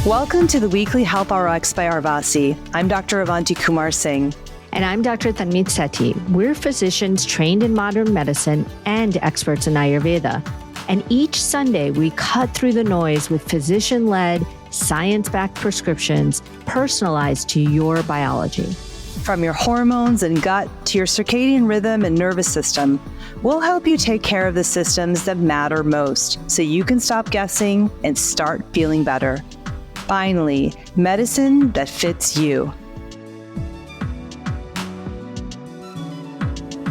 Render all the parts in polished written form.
Welcome to the weekly Health RX by Arvasi. I'm Dr. Avanti Kumar-Singh. And I'm Dr. Tanmeet Sethi. We're physicians trained in modern medicine and experts in Ayurveda. And each Sunday, we cut through the noise with physician-led, science-backed prescriptions personalized to your biology. From your hormones and gut to your circadian rhythm and nervous system, we'll help you take care of the systems that matter most so you can stop guessing and start feeling better. Finally, medicine that fits you.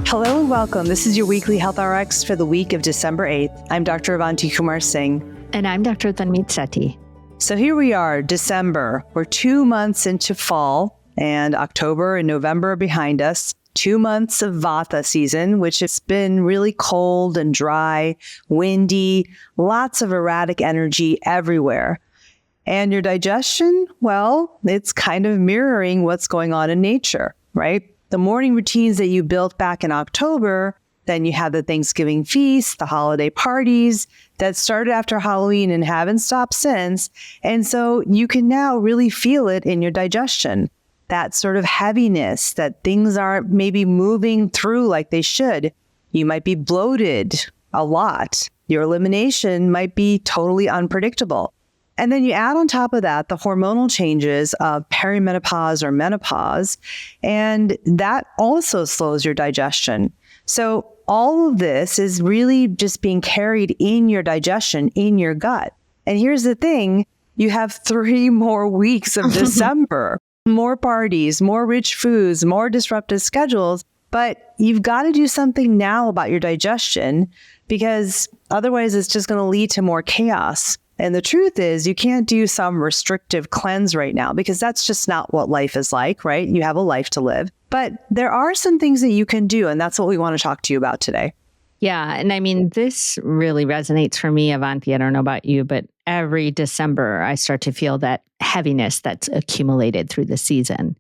Hello and welcome. This is your weekly Health RX for the week of December 8th. I'm Dr. Avanti Kumar-Singh. And I'm Dr. Tanmeet Sethi. So here we are, December. We're 2 months into fall, and October and November are behind us. 2 months of Vata season, which has been really cold and dry, windy, lots of erratic energy everywhere. And your digestion, well, it's kind of mirroring what's going on in nature, right? The morning routines that you built back in October, then you have the Thanksgiving feast, the holiday parties that started after Halloween and haven't stopped since. And so you can now really feel it in your digestion, that sort of heaviness, that things aren't maybe moving through like they should. You might be bloated a lot. Your elimination might be totally unpredictable. And then you add on top of that the hormonal changes of perimenopause or menopause, and that also slows your digestion. So all of this is really just being carried in your digestion, in your gut. And here's the thing, you have 3 more weeks of December, more parties, more rich foods, more disruptive schedules, but you've got to do something now about your digestion because otherwise it's just going to lead to more chaos. And the truth is you can't do some restrictive cleanse right now because that's just not what life is like, right? You have a life to live. But there are some things that you can do, and that's what we want to talk to you about today. Yeah. And I mean, this really resonates for me, Avanti. I don't know about you, but every December, I start to feel that heaviness that's accumulated through the season.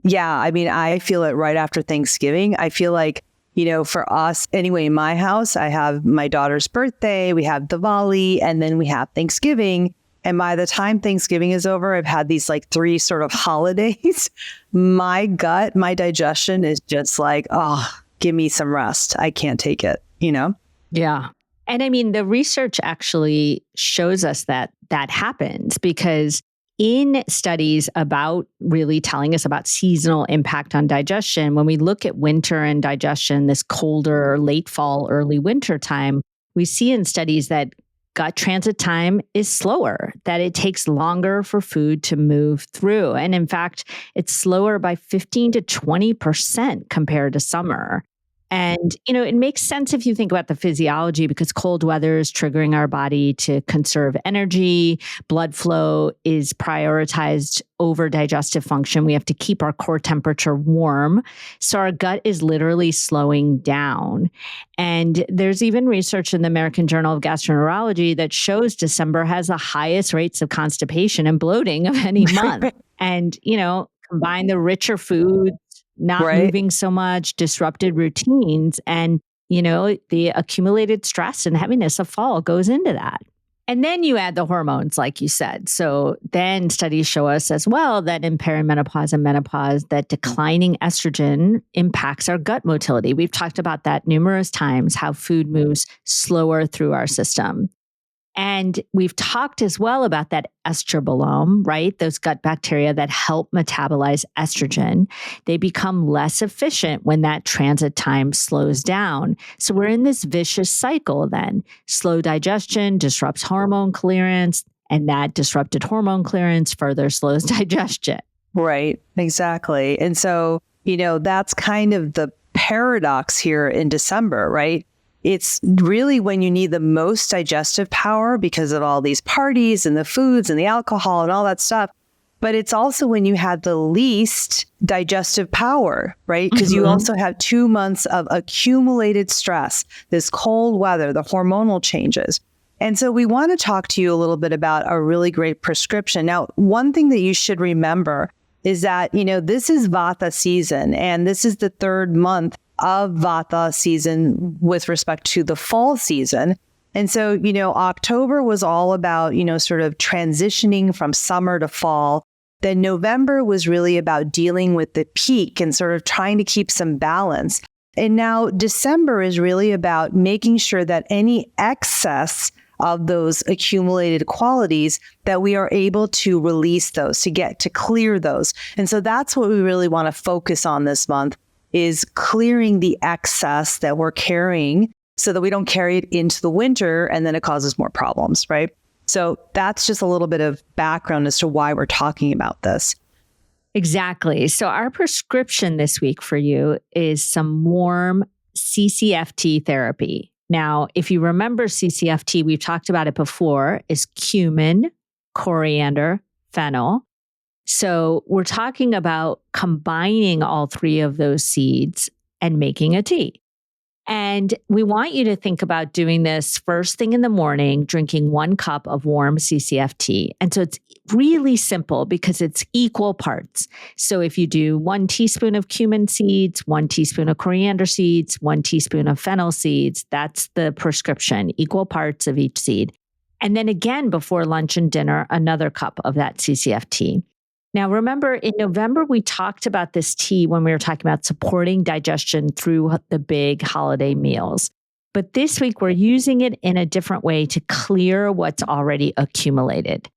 Yeah. I mean, I feel it right after Thanksgiving. I feel like, you know, for us, anyway, in my house, I have my daughter's birthday, we have Diwali, and then we have Thanksgiving. And by the time Thanksgiving is over, I've had these like 3 sort of holidays. My gut, my digestion is just like, oh, give me some rest. I can't take it, you know? Yeah. And I mean, the research actually shows us that that happens because in studies about really telling us about seasonal impact on digestion, when we look at winter and digestion, this colder late fall, early winter time, we see in studies that gut transit time is slower, that it takes longer for food to move through. And in fact, it's slower by 15 to 20% compared to summer. And, you know, it makes sense if you think about the physiology because cold weather is triggering our body to conserve energy. Blood flow is prioritized over digestive function. We have to keep our core temperature warm. So our gut is literally slowing down. And there's even research in the American Journal of Gastroenterology that shows December has the highest rates of constipation and bloating of any month. And, you know, combine the richer foods, not moving so much, disrupted routines, and, you know, the accumulated stress and heaviness of fall goes into that. And then you add the hormones, like you said. So then studies show us as well that in perimenopause and menopause, that declining estrogen impacts our gut motility. We've talked about that numerous times, how food moves slower through our system. And we've talked as well about that estrobolome, right? Those gut bacteria that help metabolize estrogen. They become less efficient when that transit time slows down. So we're in this vicious cycle then. Slow digestion disrupts hormone clearance, and that disrupted hormone clearance further slows digestion. Right, exactly. And so, you know, that's kind of the paradox here in December, right? It's really when you need the most digestive power because of all these parties and the foods and the alcohol and all that stuff. But it's also when you have the least digestive power, right? Because you also have 2 months of accumulated stress, this cold weather, the hormonal changes. And so we want to talk to you a little bit about a really great prescription. Now, one thing that you should remember is that, you know, this is Vata season, and this is the 3rd month of Vata season with respect to the fall season. And so, October was all about, sort of transitioning from summer to fall. Then November was really about dealing with the peak and sort of trying to keep some balance. And now December is really about making sure that any excess of those accumulated qualities, that we are able to release those, to clear those. And so that's what we really want to focus on this month, is clearing the excess that we're carrying so that we don't carry it into the winter and then it causes more problems, right? So that's just a little bit of background as to why we're talking about this. Exactly. So our prescription this week for you is some warm CCFT therapy. Now, if you remember CCFT, we've talked about it before, is cumin, coriander, fennel. So we're talking about combining all three of those seeds and making a tea. And we want you to think about doing this first thing in the morning, drinking 1 cup of warm CCFT. And so it's really simple because it's equal parts. So if you do 1 teaspoon of cumin seeds, 1 teaspoon of coriander seeds, 1 teaspoon of fennel seeds, that's the prescription, equal parts of each seed. And then again, before lunch and dinner, another cup of that CCFT. Now, remember, in November, we talked about this tea when we were talking about supporting digestion through the big holiday meals. But this week, we're using it in a different way to clear what's already accumulated.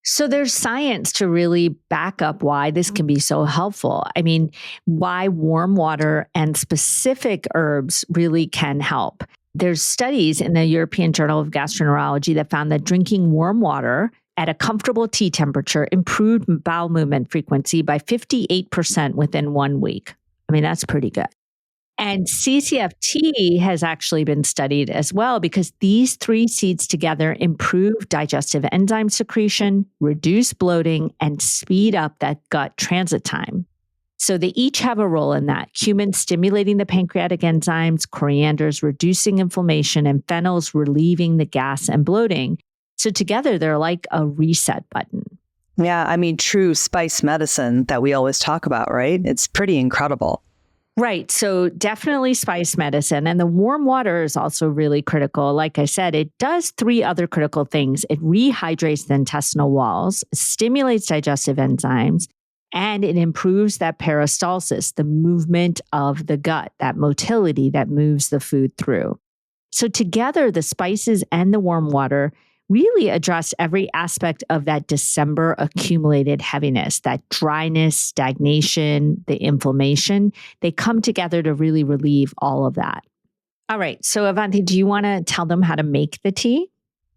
So there's science to really back up why this can be so helpful. I mean, why warm water and specific herbs really can help. There's studies in the European Journal of Gastroenterology that found that drinking warm water at a comfortable tea temperature improved bowel movement frequency by 58% within 1 week. I mean, that's pretty good. And CCFT has actually been studied as well because these 3 seeds together improve digestive enzyme secretion, reduce bloating, and speed up that gut transit time. So they each have a role in that. Cumin stimulating the pancreatic enzymes, corianders reducing inflammation, and fennels relieving the gas and bloating. So together, they're like a reset button. Yeah, I mean, true spice medicine that we always talk about, right? It's pretty incredible. Right. So definitely spice medicine. And the warm water is also really critical. Like I said, it does 3 other critical things. It rehydrates the intestinal walls, stimulates digestive enzymes, and it improves that peristalsis, the movement of the gut, that motility that moves the food through. So together, the spices and the warm water really address every aspect of that December accumulated heaviness, that dryness, stagnation, the inflammation. They come together to really relieve all of that. All right. So Avanti, do you want to tell them how to make the tea?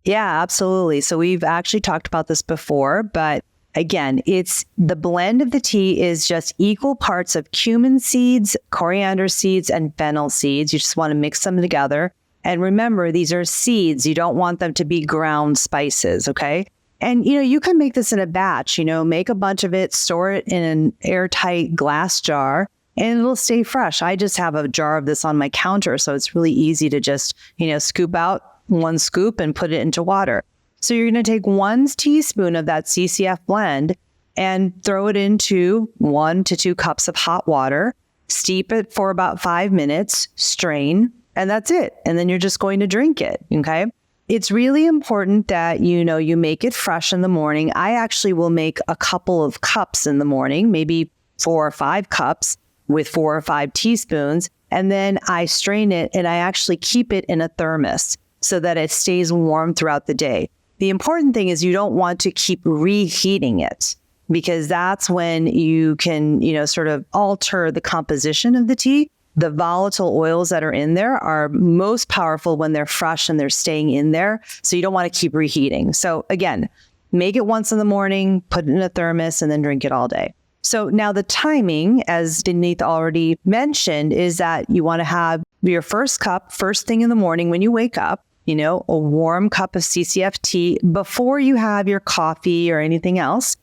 Yeah, absolutely. So we've actually talked about this before, but again, it's the blend of the tea is just equal parts of cumin seeds, coriander seeds, and fennel seeds. You just want to mix them together. And remember, these are seeds. You don't want them to be ground spices, okay? And, you can make this in a batch, make a bunch of it, store it in an airtight glass jar, and it'll stay fresh. I just have a jar of this on my counter, so it's really easy to just, scoop out 1 scoop and put it into water. So you're going to take 1 teaspoon of that CCF blend and throw it into 1 to 2 cups of hot water, steep it for about 5 minutes, strain, and that's it. And then you're just going to drink it, okay? It's really important that, you make it fresh in the morning. I actually will make a couple of cups in the morning, maybe 4 or 5 cups with 4 or 5 teaspoons. And then I strain it and I actually keep it in a thermos so that it stays warm throughout the day. The important thing is you don't want to keep reheating it because that's when you can, sort of alter the composition of the tea. The volatile oils that are in there are most powerful when they're fresh and they're staying in there. So you don't want to keep reheating. So again, make it once in the morning, put it in a thermos, and then drink it all day. So now the timing, as Tanmeet already mentioned, is that you want to have your first cup first thing in the morning when you wake up, a warm cup of CCF tea before you have your coffee or anything else.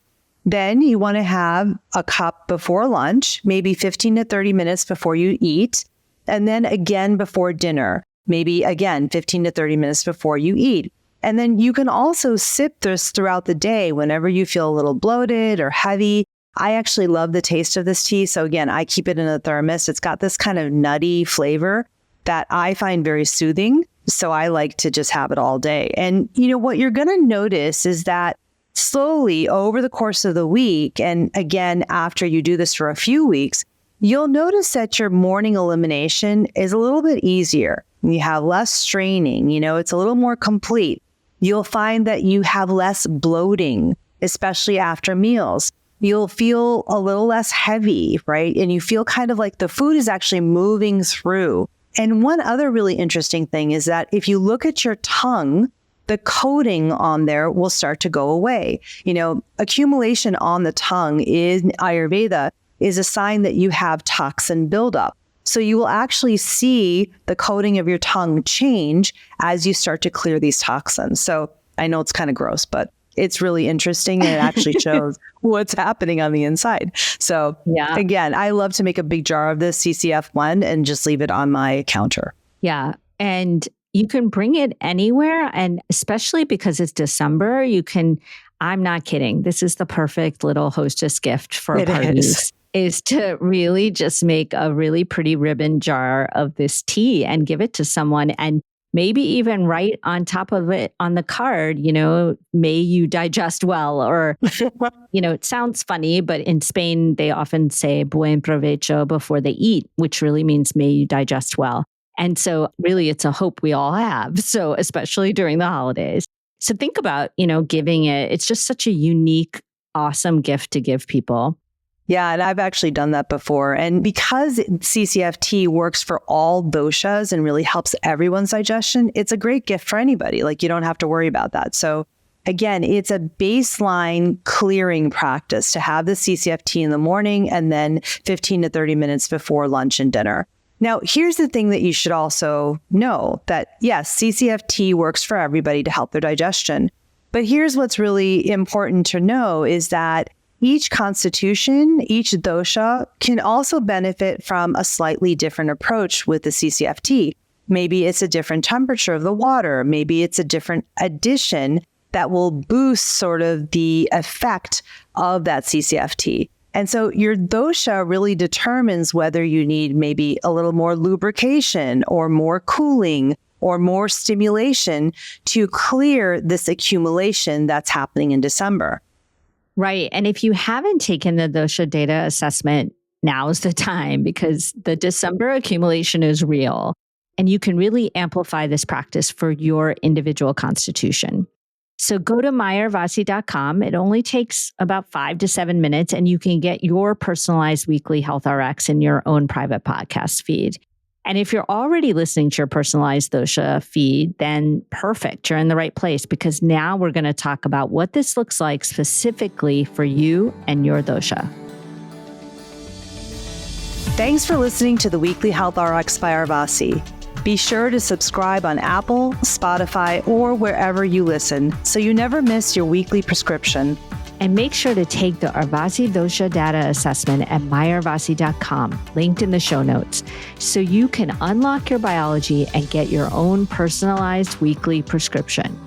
Then you want to have a cup before lunch, maybe 15 to 30 minutes before you eat. And then again before dinner, maybe again 15 to 30 minutes before you eat. And then you can also sip this throughout the day whenever you feel a little bloated or heavy. I actually love the taste of this tea. So again, I keep it in a thermos. It's got this kind of nutty flavor that I find very soothing. So I like to just have it all day. And what you're going to notice is that slowly over the course of the week, and again, after you do this for a few weeks, you'll notice that your morning elimination is a little bit easier. You have less straining, it's a little more complete. You'll find that you have less bloating, especially after meals. You'll feel a little less heavy, right? And you feel kind of like the food is actually moving through. And one other really interesting thing is that if you look at your tongue, the coating on there will start to go away. Accumulation on the tongue in Ayurveda is a sign that you have toxin buildup. So you will actually see the coating of your tongue change as you start to clear these toxins. So I know it's kind of gross, but it's really interesting, and it actually shows what's happening on the inside. So again, I love to make a big jar of this CCF1 and just leave it on my counter. Yeah. And you can bring it anywhere. And especially because it's December, I'm not kidding. This is the perfect little hostess gift for parties. Is to really just make a really pretty ribbon jar of this tea and give it to someone, and maybe even write on top of it on the card, may you digest well, or, it sounds funny, but in Spain, they often say buen provecho before they eat, which really means may you digest well. And so really it's a hope we all have. So especially during the holidays. So think about, giving it. It's just such a unique, awesome gift to give people. Yeah, and I've actually done that before. And because CCFT works for all doshas and really helps everyone's digestion, it's a great gift for anybody. Like, you don't have to worry about that. So again, it's a baseline clearing practice to have the CCFT in the morning and then 15 to 30 minutes before lunch and dinner. Now, here's the thing that you should also know, that yes, CCFT works for everybody to help their digestion. But here's what's really important to know is that each constitution, each dosha can also benefit from a slightly different approach with the CCFT. Maybe it's a different temperature of the water. Maybe it's a different addition that will boost sort of the effect of that CCFT. And so your dosha really determines whether you need maybe a little more lubrication or more cooling or more stimulation to clear this accumulation that's happening in December. Right. And if you haven't taken the dosha data assessment, now's the time, because the December accumulation is real. And you can really amplify this practice for your individual constitution. So go to myarvasi.com. It only takes about 5 to 7 minutes, and you can get your personalized weekly Health RX in your own private podcast feed. And if you're already listening to your personalized dosha feed, then perfect. You're in the right place, because now we're going to talk about what this looks like specifically for you and your dosha. Thanks for listening to the Weekly Health RX by Arvasi. Be sure to subscribe on Apple, Spotify, or wherever you listen so you never miss your weekly prescription. And make sure to take the Arvasi Dosha Data Assessment at myarvasi.com, linked in the show notes, so you can unlock your biology and get your own personalized weekly prescription.